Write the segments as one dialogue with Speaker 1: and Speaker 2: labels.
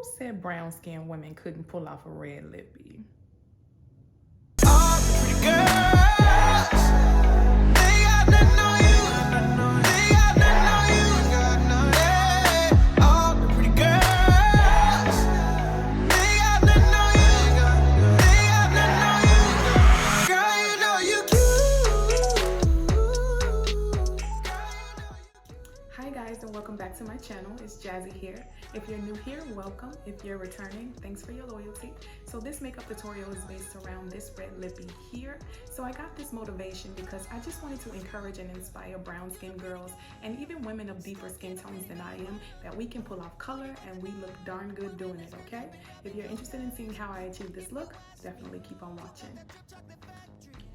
Speaker 1: Who said brown skinned women couldn't pull off a red lippy?
Speaker 2: All the pretty girls, they got nothing on you. They got nothing on you. Yeah. All the pretty girls, they got nothing on you. They got nothing on you. Girl, you know you cute.
Speaker 1: Hi guys, and welcome back to my channel. It's Jazzy here. If you're new here, welcome. If you're returning, thanks for your loyalty. So this makeup tutorial is based around this red lippy here. So I got this motivation because I just wanted to encourage and inspire brown skinned girls and even women of deeper skin tones than I am, that we can pull off color and we look darn good doing it, okay? If you're interested in seeing how I achieve this look, definitely keep on watching.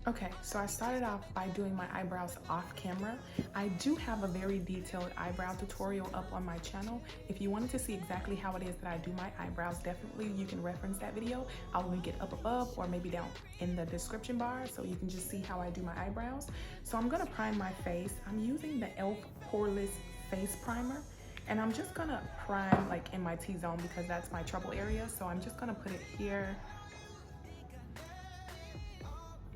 Speaker 1: Okay, so I started off by doing my eyebrows off camera. I do have a very detailed eyebrow tutorial up on my channel. If you wanted to see exactly how it is that I do my eyebrows, definitely you can reference that video. I'll link it up above or maybe down in the description bar so you can just see how I do my eyebrows. So I'm gonna prime my face. I'm using the e.l.f. Poreless Face Primer. And I'm just gonna prime like in my T-zone because that's my trouble area. So I'm just gonna put it here,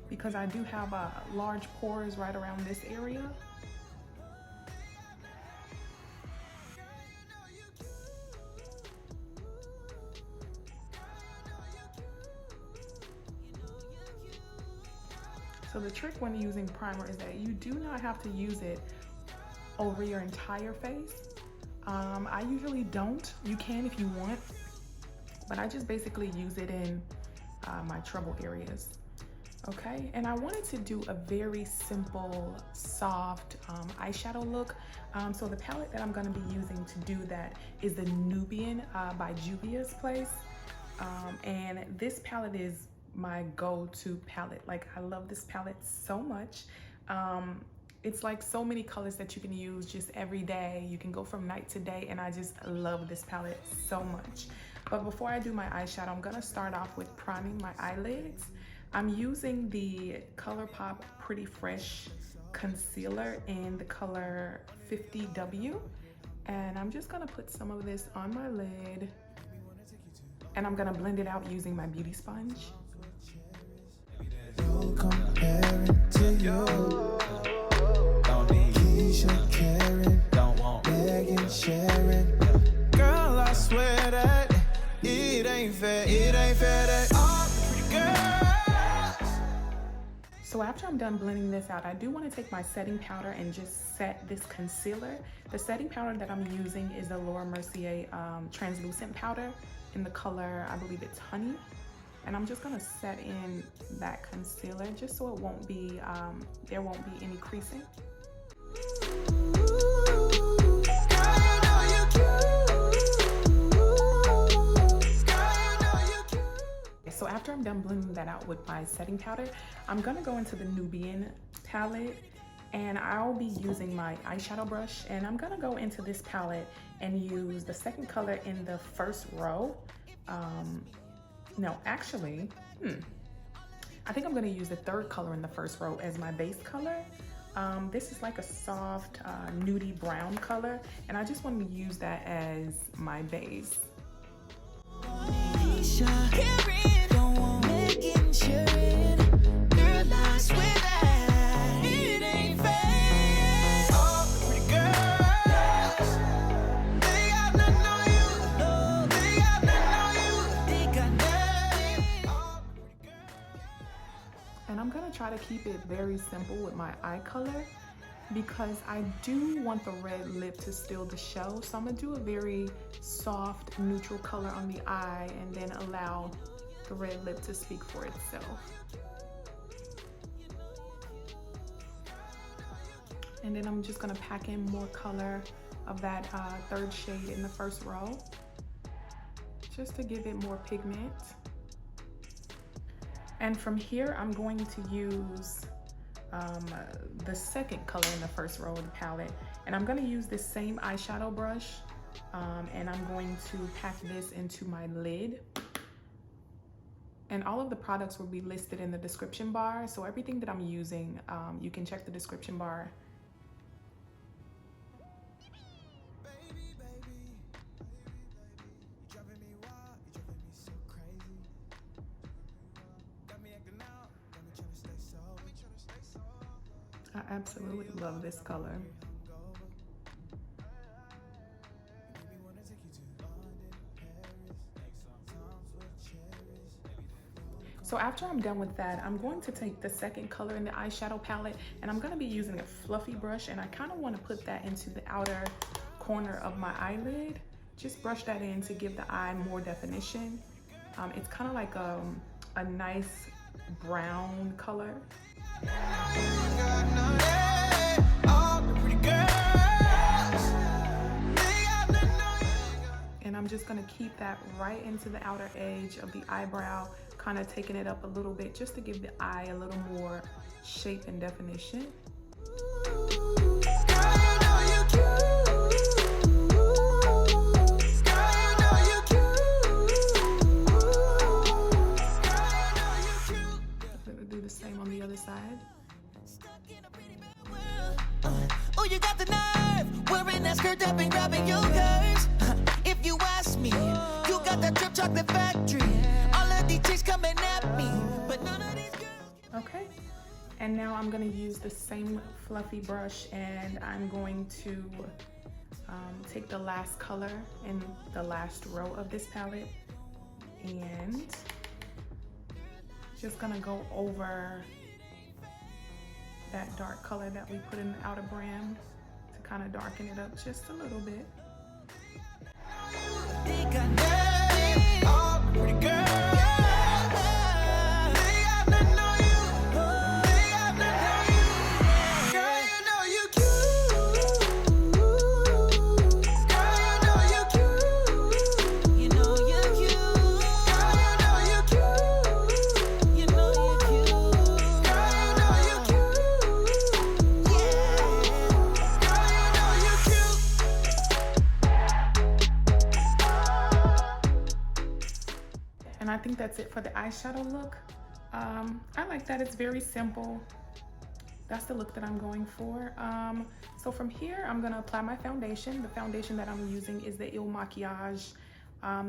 Speaker 1: because I do have large pores right around this area. So the trick when using primer is that you do not have to use it over your entire face. I usually don't. You can if you want, but I just basically use it in my trouble areas. Okay, and I wanted to do a very simple, soft eyeshadow look. So the palette that I'm gonna be using to do that is the Nubian by Juvia's Place. And this palette is my go-to palette. Like, I love this palette so much. It's like so many colors that you can use just every day. You can go from night to day, and I just love this palette so much. But before I do my eyeshadow, I'm gonna start off with priming my eyelids. I'm using the ColourPop Pretty Fresh concealer in the color 50W. And I'm just gonna put some of this on my lid. And I'm gonna blend it out using my beauty sponge.
Speaker 2: No comparing to you. Don't need Keisha, Karen, don't want Megan, Sharon. Girl, I swear that it ain't fair that all the pretty girls.
Speaker 1: So after I'm done blending this out, I do want to take my setting powder and just set this concealer. The setting powder that I'm using is the Laura Mercier translucent powder in the color, I believe it's Honey. And I'm just gonna set in that concealer just so it won't be, there won't be any creasing. So after I'm done blending that out with my setting powder, I'm gonna go into the Nubian palette, and I'll be using my eyeshadow brush, and I'm gonna go into this palette and use the second color in the first row. No, actually, I think I'm gonna use the third color in the first row as my base color. This is like a soft nudie brown color, and I just wanted to use that as my base. And I'm gonna try to keep it very simple with my eye color because I do want the red lip to steal the show. So I'm gonna do a very soft, neutral color on the eye and then allow the red lip to speak for itself. And then I'm just gonna pack in more color of that third shade in the first row, just to give it more pigment. And from here, I'm going to use the second color in the first row of the palette. And I'm gonna use this same eyeshadow brush, and I'm going to pack this into my lid. And all of the products will be listed in the description bar. So everything that I'm using, you can check the description bar. I absolutely love this color. So after I'm done with that, I'm going to take the second color in the eyeshadow palette, and I'm going to be using a fluffy brush, and I kind of want to put that into the outer corner of my eyelid. Just brush that in to give the eye more definition. It's kind of like a nice brown color. And I'm just gonna keep that right into the outer edge of the eyebrow, kind of taking it up a little bit just to give the eye a little more shape and definition. Side.
Speaker 2: Oh, you got the nerve, wearing that skirt up and grabbing your curves. If you ask me, you got that drip chocolate factory. All of these chicks coming at me, but none of these girls.
Speaker 1: Okay, and now I'm gonna use the same fluffy brush, and I'm going to take the last color in the last row of this palette, and just gonna go over that dark color that we put in the outer brim to kind of darken it up just a little bit. And I think that's it for the eyeshadow look. I like that, it's very simple. That's the look that I'm going for. So from here, I'm gonna apply my foundation. The foundation that I'm using is the Il Makiage,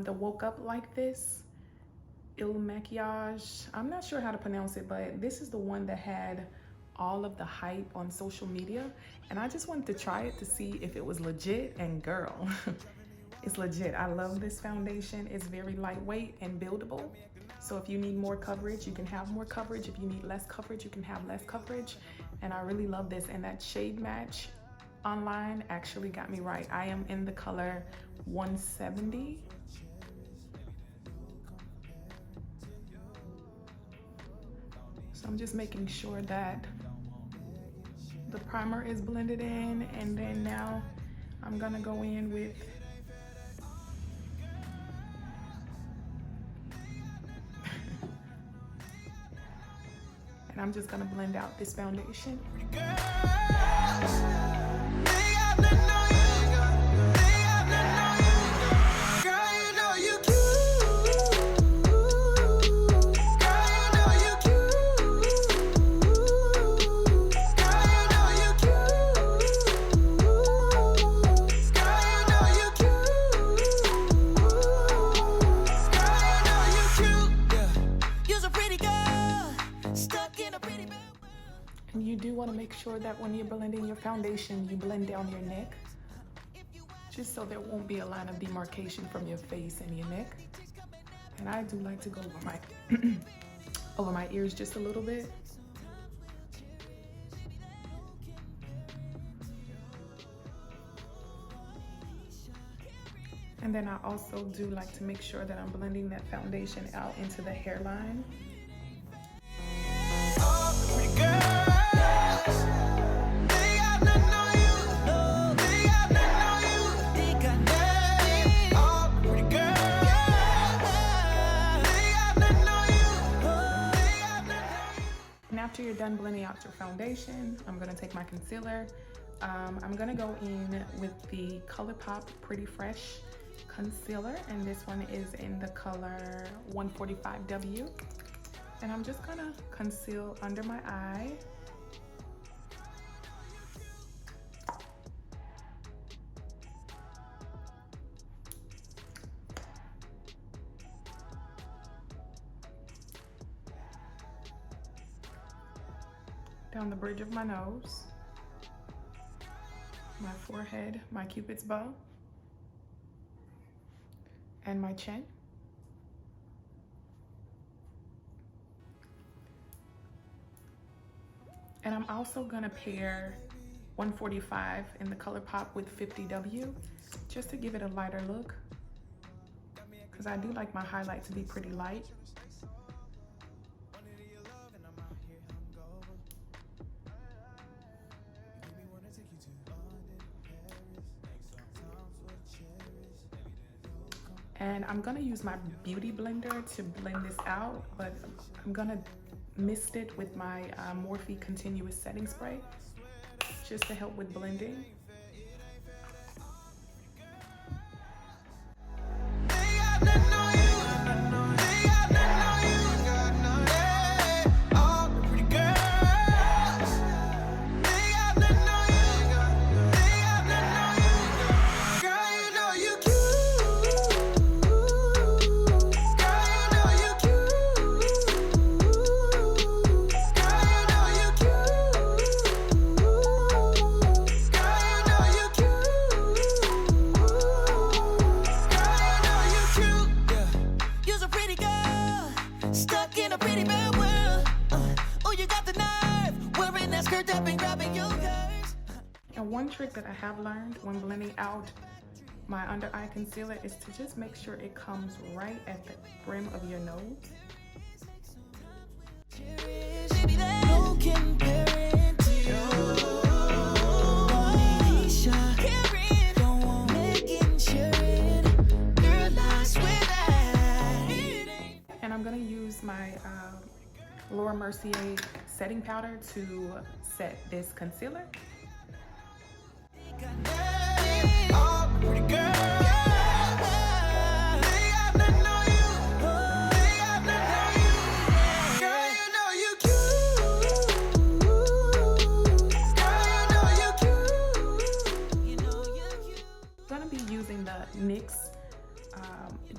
Speaker 1: the Woke Up Like This. Il Makiage, I'm not sure how to pronounce it, but this is the one that had all of the hype on social media. And I just wanted to try it to see if it was legit, and girl, it's legit. I love this foundation. It's very lightweight and buildable. So if you need more coverage, you can have more coverage. If you need less coverage, you can have less coverage. And I really love this. And that shade match online actually got me right. I am in the color 170. So I'm just making sure that the primer is blended in, and then now I'm gonna go in with and I'm just gonna blend out this foundation. And you do want to make sure that when you're blending your foundation, you blend down your neck, just so there won't be a line of demarcation from your face and your neck. And I do like to go over my over my ears just a little bit. And then I also do like to make sure that I'm blending that foundation out into the hairline. And after you're done blending out your foundation, I'm gonna take my concealer. I'm gonna go in with the ColourPop Pretty Fresh concealer, and this one is in the color 145W. And I'm just gonna conceal under my eye. down the bridge of my nose, my forehead, my cupid's bow, and my chin. And I'm also gonna pair 145 in the ColourPop with 50W just to give it a lighter look, because I do like my highlight to be pretty light. And I'm gonna use my beauty blender to blend this out, but I'm gonna mist it with my Morphe continuous setting spray just to help with blending. And one trick that I have learned when blending out my under eye concealer is to just make sure it comes right at the brim of your nose. And I'm gonna use my Laura Mercier setting powder to set this concealer. I'm gonna be using the NYX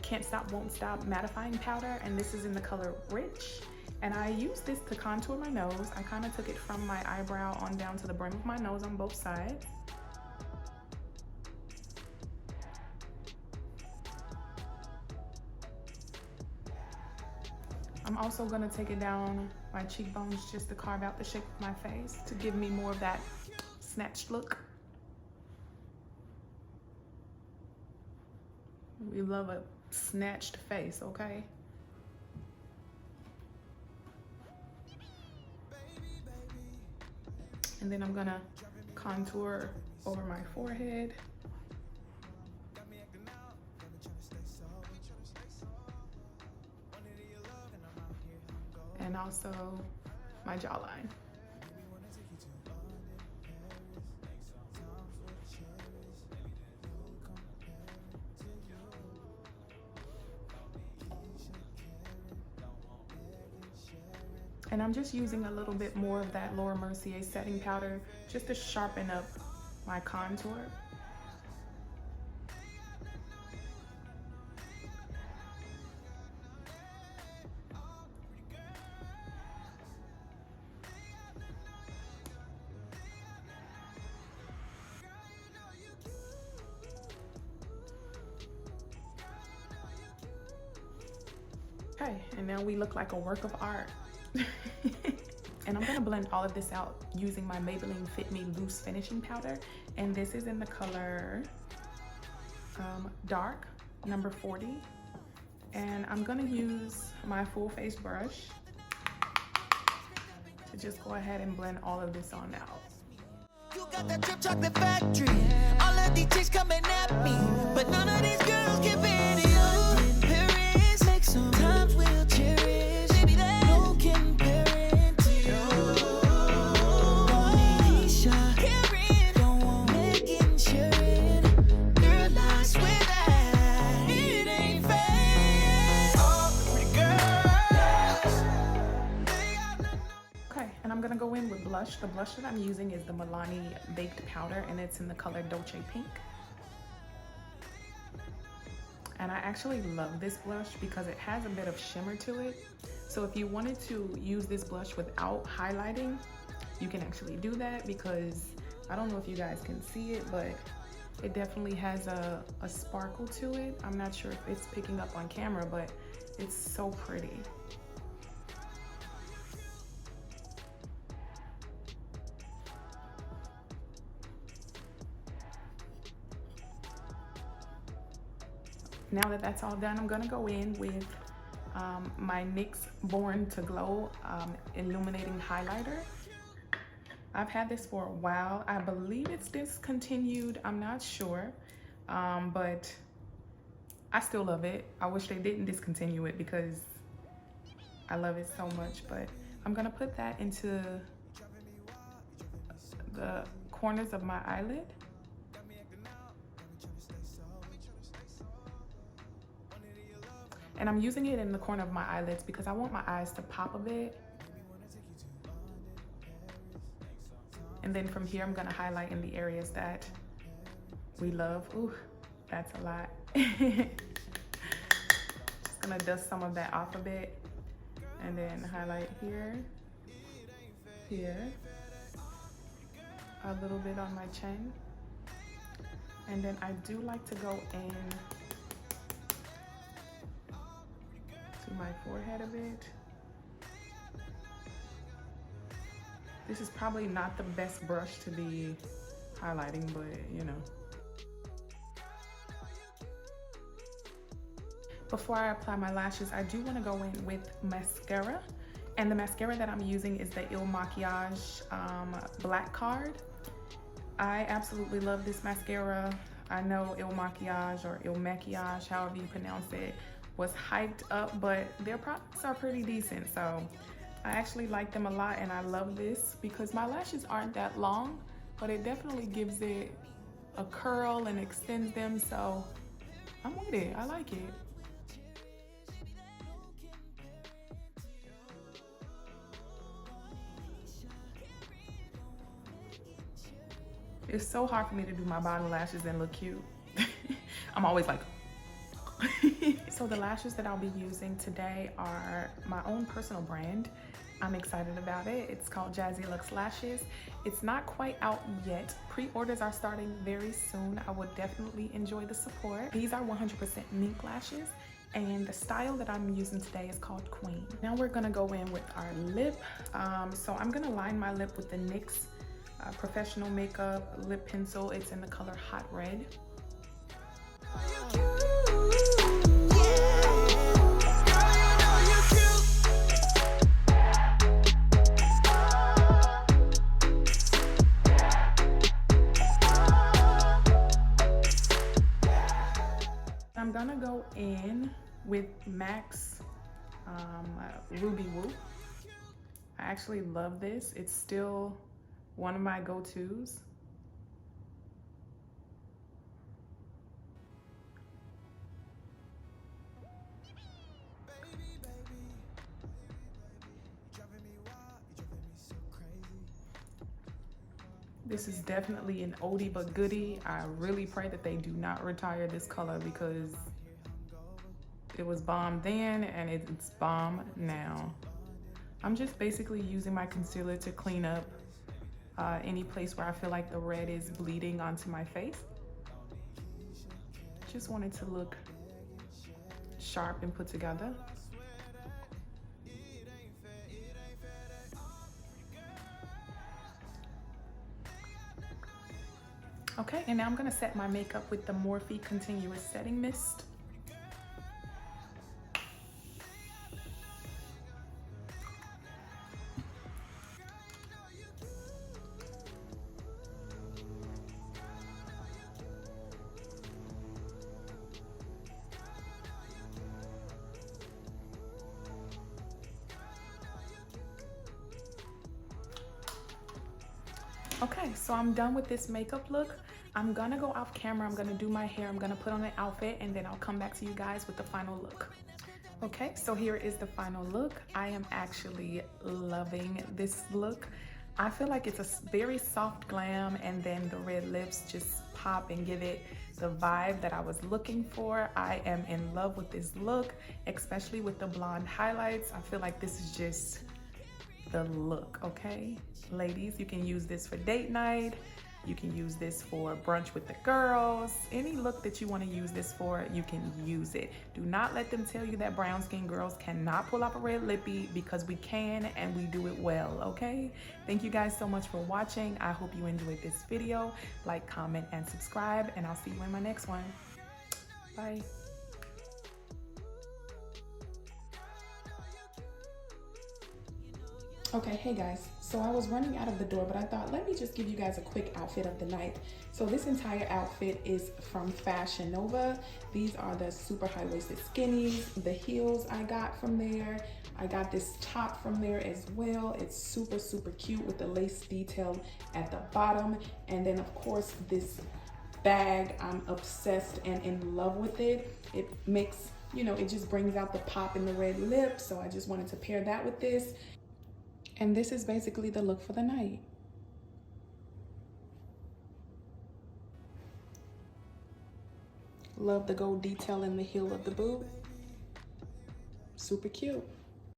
Speaker 1: Can't Stop Won't Stop mattifying powder, and this is in the color Rich. And I use this to contour my nose. I kind of took it from my eyebrow on down to the brim of my nose on both sides. I'm also gonna take it down my cheekbones just to carve out the shape of my face to give me more of that snatched look. We love a snatched face, okay? And then I'm gonna contour over my forehead. And also my jawline. And I'm just using a little bit more of that Laura Mercier setting powder just to sharpen up my contour. Okay, and now we look like a work of art. And I'm gonna blend all of this out using my Maybelline Fit Me Loose Finishing Powder. And this is in the color Dark, number 40. And I'm gonna use my full face brush to just go ahead and blend all of this on out.
Speaker 2: You got that drip chocolate factory. All of these chicks coming at me, but none of these girls can beat you. In Paris, make some times we'll cherish. Baby, that no comparing to you. Aisha, Karen, don't want Megan, Sharon. Girl, I swear that it ain't fair. All the pretty girls.
Speaker 1: Okay, and I'm gonna go in with blush. The blush that I'm using is the Milani Baked Powder, and it's in the color Dolce Pink. And I actually love this blush because it has a bit of shimmer to it. So if you wanted to use this blush without highlighting, you can actually do that, because I don't know if you guys can see it, but it definitely has a sparkle to it. I'm not sure if it's picking up on camera, but it's so pretty. Now that that's all done, I'm gonna go in with my NYX Born to Glow Illuminating Highlighter. I've had this for a while. I believe it's discontinued. I'm not sure, but I still love it. I wish they didn't discontinue it because I love it so much. But I'm gonna put that into the corners of my eyelid. And I'm using it in the corner of my eyelids because I want my eyes to pop a bit. And then from here, I'm gonna highlight in the areas that we love. Ooh, that's a lot. Just gonna dust some of that off a bit. And then highlight here, here, a little bit on my chin. And then I do like to go in to my forehead a bit. This is probably not the best brush to be highlighting, but you know. Before I apply my lashes, I do want to go in with mascara. And the mascara that I'm using is the Il Makiage Black Card. I absolutely love this mascara. I know Il Makiage or Il Makiage, however you pronounce it, was hyped up, but their products are pretty decent. So I actually like them a lot, and I love this because my lashes aren't that long, but it definitely gives it a curl and extends them. So I'm with it, I like it. It's so hard for me to do my bottom lashes and look cute. I'm always like, so the lashes that I'll be using today are my own personal brand. I'm excited about it. It's called Jazzy Luxe Lashes. It's not quite out yet. Pre-orders are starting very soon. I would definitely enjoy the support. These are 100% mink lashes, and the style that I'm using today is called Queen. Now we're gonna go in with our lip. So I'm gonna line my lip with the NYX Professional Makeup Lip Pencil. It's in the color Hot Red. I'm gonna go in with MAC's Ruby Woo. I actually love this. It's still one of my go-tos. This is definitely an oldie but goodie. I really pray that they do not retire this color because it was bomb then and it's bomb now. I'm just basically using my concealer to clean up any place where I feel like the red is bleeding onto my face. Just wanted to look sharp and put together. Okay, and now I'm gonna set my makeup with the Morphe Continuous Setting Mist. Okay, so I'm done with this makeup look. I'm gonna go off camera, I'm gonna do my hair, I'm gonna put on an outfit, and then I'll come back to you guys with the final look. Okay, so here is the final look. I am actually loving this look. I feel like it's a very soft glam, and then the red lips just pop and give it the vibe that I was looking for. I am in love with this look, especially with the blonde highlights. I feel like this is just the look, okay? Ladies, you can use this for date night. You can use this for brunch with the girls. Any look that you want to use this for, you can use it. Do not let them tell you that brown skin girls cannot pull off a red lippy, because we can, and we do it well, okay? Thank you guys so much for watching. I hope you enjoyed this video. Like, comment, and subscribe, and I'll see you in my next one. Bye. Okay, hey guys, so I was running out of the door, but I thought, let me just give you guys a quick outfit of the night. So this entire outfit is from Fashion Nova. These are the super high-waisted skinnies. The heels I got from there. I got this top from there as well. It's super, super cute with the lace detail at the bottom. And then of course this bag, I'm obsessed and in love with it. It makes, you know, it just brings out the pop in the red lip. So I just wanted to pair that with this. And this is basically the look for the night. Love the gold detail in the heel of the boot. Super cute.